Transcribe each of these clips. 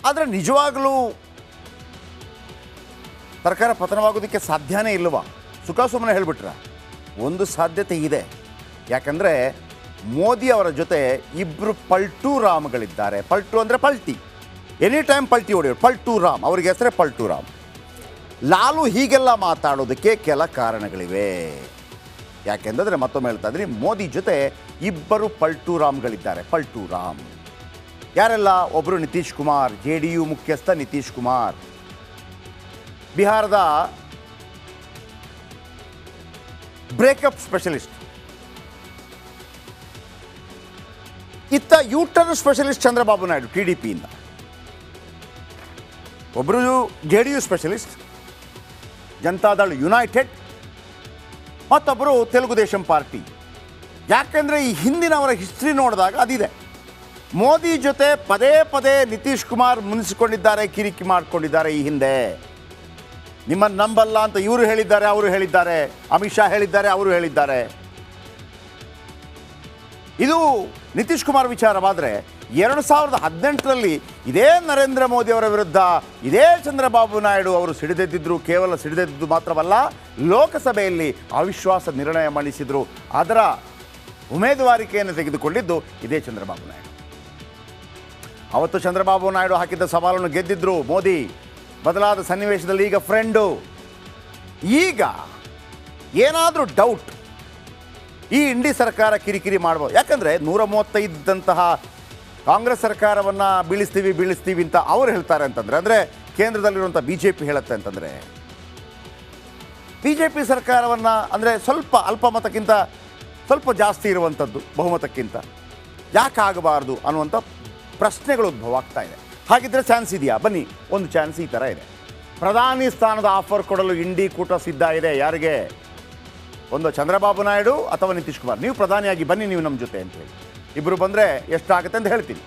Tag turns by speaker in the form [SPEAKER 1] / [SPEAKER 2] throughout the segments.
[SPEAKER 1] ಆದರೆ ನಿಜವಾಗಲೂ ಸರ್ಕಾರ ಪತನವಾಗೋದಕ್ಕೆ ಸಾಧ್ಯನೇ ಇಲ್ಲವಾ? ಸುಖ ಸುಮ್ಮನೆ ಹೇಳಿಬಿಟ್ರ? ಒಂದು ಸಾಧ್ಯತೆ ಇದೆ. ಯಾಕಂದರೆ ಮೋದಿ ಅವರ ಜೊತೆ ಇಬ್ಬರು ಪಲ್ಟು ರಾಮ್ಗಳಿದ್ದಾರೆ. ಪಲ್ಟು ಅಂದರೆ ಪಲ್ಟಿ, ಎನಿ ಟೈಮ್ ಪಲ್ಟಿ ಹೊಡೆಯೋರು. ಪಲ್ಟು ರಾಮ್, ಅವ್ರಿಗೆ ಹೆಸರೇ ಪಲ್ಟು ರಾಮ್. ಲಾಲು ಹೀಗೆಲ್ಲ ಮಾತಾಡೋದಕ್ಕೆ ಕೆಲ ಕಾರಣಗಳಿವೆ. ಯಾಕೆಂದರೆ ಮತ್ತೊಮ್ಮೆ ಹೇಳ್ತಾ ಇದ್ದೀನಿ, ಮೋದಿ ಜೊತೆ ಇಬ್ಬರು ಪಲ್ಟು ರಾಮ್ಗಳಿದ್ದಾರೆ. ಪಲ್ಟು ರಾಮ್ ಯಾರೆಲ್ಲ? ಒಬ್ಬರು ನಿತೀಶ್ ಕುಮಾರ್, JDU ಮುಖ್ಯಸ್ಥ ನಿತೀಶ್ ಕುಮಾರ್, ಬಿಹಾರದ ಬ್ರೇಕಪ್ ಸ್ಪೆಷಲಿಸ್ಟ್. ಇತ್ತ ಯೂಟರ್ನ್ ಸ್ಪೆಷಲಿಸ್ಟ್ ಚಂದ್ರಬಾಬು ನಾಯ್ಡು TDPಯಿಂದ. ಒಬ್ಬರು JDU ಸ್ಪೆಷಲಿಸ್ಟ್, ಜನತಾದಳ್ ಯುನೈಟೆಡ್, ಮತ್ತೊಬ್ಬರು ತೆಲುಗು ದೇಶಂ ಪಾರ್ಟಿ. ಯಾಕೆಂದರೆ ಈ ಹಿಂದಿನವರ ಹಿಸ್ಟ್ರಿ ನೋಡಿದಾಗ ಅದಿದೆ. ಮೋದಿ ಜೊತೆ ಪದೇ ಪದೇ ನಿತೀಶ್ ಕುಮಾರ್ ಮುನಿಸಿಕೊಂಡಿದ್ದಾರೆ, ಕಿರಿಕಿ ಮಾಡಿಕೊಂಡಿದ್ದಾರೆ. ಈ ಹಿಂದೆ ನಿಮ್ಮನ್ನು ನಂಬಲ್ಲ ಅಂತ ಇವರು ಹೇಳಿದ್ದಾರೆ, ಅವರು ಹೇಳಿದ್ದಾರೆ. ಅಮಿತ್ ಶಾ ಹೇಳಿದ್ದಾರೆ, ಅವರು ಹೇಳಿದ್ದಾರೆ. ಇದು ನಿತೀಶ್ ಕುಮಾರ್ ವಿಚಾರವಾದರೆ 2018ರಲ್ಲಿ ಇದೇ ನರೇಂದ್ರ ಮೋದಿ ಅವರ ವಿರುದ್ಧ ಇದೇ ಚಂದ್ರಬಾಬು ನಾಯ್ಡು ಅವರು ಸಿಡಿದೆದ್ದಿದ್ರು. ಕೇವಲ ಸಿಡಿದೆದ್ದು ಮಾತ್ರವಲ್ಲ, ಲೋಕಸಭೆಯಲ್ಲಿ ಅವಿಶ್ವಾಸ ನಿರ್ಣಯ ಮಂಡಿಸಿದರು. ಅದರ ಉಮೇದುವಾರಿಕೆಯನ್ನು ತೆಗೆದುಕೊಂಡಿದ್ದು ಇದೇ ಚಂದ್ರಬಾಬು ನಾಯ್ಡು. ಅವತ್ತು ಚಂದ್ರಬಾಬು ನಾಯ್ಡು ಹಾಕಿದ್ದ ಸವಾಲನ್ನು ಗೆದ್ದಿದ್ರು ಮೋದಿ. ಬದಲಾದ ಸನ್ನಿವೇಶದಲ್ಲಿ ಈಗ ಫ್ರೆಂಡು. ಈಗ ಏನಾದರೂ ಡೌಟ್, ಈ ಇಂಡಿ ಸರ್ಕಾರ ಕಿರಿಕಿರಿ ಮಾಡ್ಬೋದು. ಯಾಕಂದರೆ 135 ಇದ್ದಂತಹ ಕಾಂಗ್ರೆಸ್ ಸರ್ಕಾರವನ್ನು ಬೀಳಿಸ್ತೀವಿ ಅಂತ ಅವ್ರು ಹೇಳ್ತಾರೆ ಅಂತಂದರೆ, ಅಂದರೆ ಕೇಂದ್ರದಲ್ಲಿರುವಂಥ BJP ಹೇಳುತ್ತೆ ಅಂತಂದರೆ, BJP ಸರ್ಕಾರವನ್ನು ಅಂದರೆ ಸ್ವಲ್ಪ ಅಲ್ಪಮತಕ್ಕಿಂತ ಸ್ವಲ್ಪ ಜಾಸ್ತಿ ಇರುವಂಥದ್ದು ಬಹುಮತಕ್ಕಿಂತ ಯಾಕೆ ಆಗಬಾರ್ದು ಅನ್ನುವಂಥ ಪ್ರಶ್ನೆಗಳು ಉದ್ಭವ ಆಗ್ತಾ ಇದೆ. ಹಾಗಿದ್ರೆ ಚಾನ್ಸ್ ಇದೆಯಾ? ಬನ್ನಿ, ಒಂದು ಚಾನ್ಸ್ ಈ ಥರ ಇದೆ. ಪ್ರಧಾನಿ ಸ್ಥಾನದ ಆಫರ್ ಕೊಡಲು ಇಂಡಿ ಕೂಟ ಸಿದ್ಧ ಇದೆ. ಯಾರಿಗೆ? ಒಂದು ಚಂದ್ರಬಾಬು ನಾಯ್ಡು ಅಥವಾ ನಿತೀಶ್ ಕುಮಾರ್, ನೀವು ಪ್ರಧಾನಿಯಾಗಿ ಬನ್ನಿ ನೀವು ನಮ್ಮ ಜೊತೆ ಅಂತೇಳಿ. ಇಬ್ಬರು ಬಂದರೆ ಎಷ್ಟಾಗುತ್ತೆ ಅಂತ ಹೇಳ್ತೀನಿ.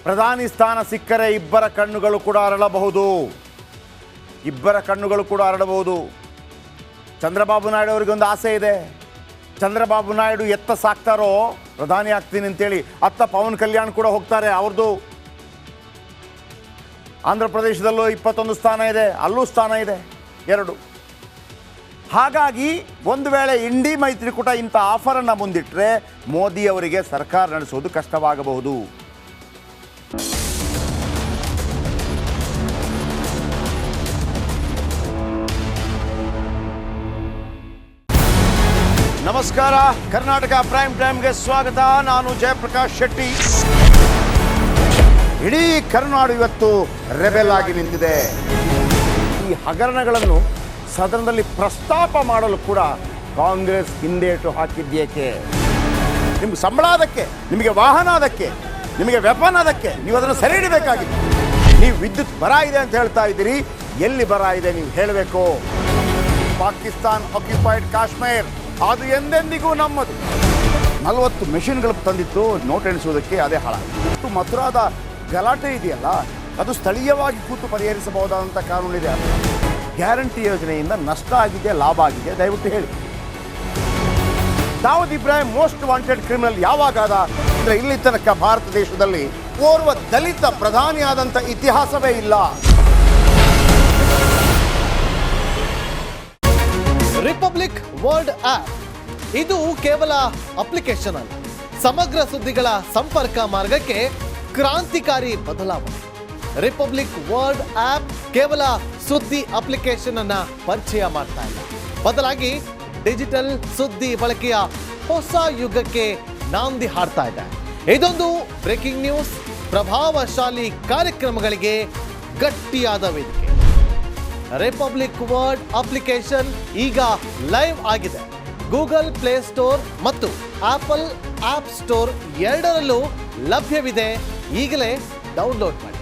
[SPEAKER 1] ಪ್ರಧಾನಿ ಸ್ಥಾನ ಸಿಕ್ಕರೆ ಇಬ್ಬರ ಕಣ್ಣುಗಳು ಕೂಡ ಅರಳಬಹುದು. ಇಬ್ಬರ ಕಣ್ಣುಗಳು ಕೂಡ ಅರಳಬಹುದು. ಚಂದ್ರಬಾಬು ನಾಯ್ಡು ಅವರಿಗೆ ಒಂದು ಆಸೆ ಇದೆ. ಚಂದ್ರಬಾಬು ನಾಯ್ಡು ಎತ್ತ ಸಾಕ್ತಾರೋ ಪ್ರಧಾನಿ ಆಗ್ತೀನಿ ಅಂತೇಳಿ, ಅತ್ತ ಪವನ್ ಕಲ್ಯಾಣ್ ಕೂಡ ಹೋಗ್ತಾರೆ. ಅವ್ರದ್ದು ಆಂಧ್ರ ಪ್ರದೇಶದಲ್ಲೂ 21 ಸ್ಥಾನ ಇದೆ, ಅಲ್ಲೂ ಸ್ಥಾನ ಇದೆ, 2. ಹಾಗಾಗಿ ಒಂದು ವೇಳೆ ಇಂಡಿ ಮೈತ್ರಿಕೂಟ ಇಂಥ ಆಫರನ್ನು ಮುಂದಿಟ್ಟರೆ ಮೋದಿ ಅವರಿಗೆ ಸರ್ಕಾರ ನಡೆಸೋದು ಕಷ್ಟವಾಗಬಹುದು. ನಮಸ್ಕಾರ, ಕರ್ನಾಟಕ ಪ್ರೈಮ್ ಟೈಮ್ಗೆ ಸ್ವಾಗತ. ನಾನು ಜಯಪ್ರಕಾಶ್ ಶೆಟ್ಟಿ. ಇಡೀ ಕರುನಾಡು ಇವತ್ತು ರೆಬೆಲ್ ಆಗಿ ನಿಂತಿದೆ. ಈ ಹಗರಣಗಳನ್ನು ಸದನದಲ್ಲಿ ಪ್ರಸ್ತಾಪ ಮಾಡಲು ಕೂಡ ಕಾಂಗ್ರೆಸ್ ಹಿಂದೇಟು ಹಾಕಿದ್ದೇಕೆ? ನಿಮ್ಗೆ ಸಂಬಳ ಅದಕ್ಕೆ, ನಿಮಗೆ ವಾಹನ ಅದಕ್ಕೆ, ನಿಮಗೆ ವೆಪನ್ ಅದಕ್ಕೆ, ನೀವು ಅದನ್ನು ಸೆರೆ ಹಿಡಿಬೇಕಾಗಿತ್ತು. ನೀವು ವಿದ್ಯುತ್ ಬರ ಇದೆ ಅಂತ ಹೇಳ್ತಾ ಇದ್ದೀರಿ. ಎಲ್ಲಿ ಬರ ಇದೆ ನೀವು ಹೇಳಬೇಕು. ಪಾಕಿಸ್ತಾನ್ ಆಕ್ಯುಪೈಡ್ ಕಾಶ್ಮೀರ್ ಅದು ಎಂದೆಂದಿಗೂ ನಮ್ಮದು. 40 ಮೆಷಿನ್ಗಳು ತಂದಿತ್ತು ನೋಟ್ ಎಣಿಸುವುದಕ್ಕೆ, ಅದೇ ಹಾಳಾಗಿತ್ತು. ಮಥುರಾದ ಗಲಾಟೆ ಇದೆಯಲ್ಲ, ಅದು ಸ್ಥಳೀಯವಾಗಿ ಕೂತು ಪರಿಹರಿಸಬಹುದಾದಂಥ ಕಾನೂನಿದೆ. ಗ್ಯಾರಂಟಿ ಯೋಜನೆಯಿಂದ ನಷ್ಟ ಆಗಿದೆ, ಲಾಭ ಆಗಿದೆ, ದಯವಿಟ್ಟು ಹೇಳಿ. Dawood Ibrahim most wanted criminal ಯಾವಾಗಾದ ಅಂದರೆ ಇಲ್ಲಿ ತನಕ ಭಾರತ ದೇಶದಲ್ಲಿ ಓರ್ವ ದಲಿತ ಪ್ರಧಾನಿಯಾದಂಥ ಇತಿಹಾಸವೇ ಇಲ್ಲ.
[SPEAKER 2] ರಿಪಬ್ಲಿಕ್ ವರ್ಲ್ಡ್ ಆಪ್ ಇದು ಕೇವಲ ಅಪ್ಲಿಕೇಶನ್ ಅಲ್ಲ, ಸಮಗ್ರ ಸುದ್ದಿಗಳ ಸಂಪರ್ಕ ಮಾರ್ಗಕ್ಕೆ ಕ್ರಾಂತಿಕಾರಿ ಬದಲಾವಣೆ. ರಿಪಬ್ಲಿಕ್ ವರ್ಲ್ಡ್ ಆಪ್ ಕೇವಲ ಸುದ್ದಿ ಅಪ್ಲಿಕೇಶನ್ ಅನ್ನ ಪರಿಚಯ ಮಾಡ್ತಾ ಇಲ್ಲ, ಬದಲಾಗಿ ಡಿಜಿಟಲ್ ಸುದ್ದಿ ಬಳಕೆಯ ಹೊಸ ಯುಗಕ್ಕೆ ನಾಂದಿ ಹಾಡ್ತಾ ಇದೆ. ಇದೊಂದು ಬ್ರೇಕಿಂಗ್ ನ್ಯೂಸ್, ಪ್ರಭಾವಶಾಲಿ ಕಾರ್ಯಕ್ರಮಗಳಿಗೆ ಗಟ್ಟಿಯಾದ ವೇದಿಕೆ. ರಿಪಬ್ಲಿಕ್ ವರ್ಲ್ಡ್ ಅಪ್ಲಿಕೇಶನ್ ಈಗ ಲೈವ್ ಆಗಿದೆ. ಗೂಗಲ್ ಪ್ಲೇ ಸ್ಟೋರ್ ಮತ್ತು ಆಪಲ್ ಆಪ್ ಸ್ಟೋರ್ ಎರಡರಲ್ಲೂ ಲಭ್ಯವಿದೆ. ಈಗಲೇ ಡೌನ್ಲೋಡ್ ಮಾಡಿ.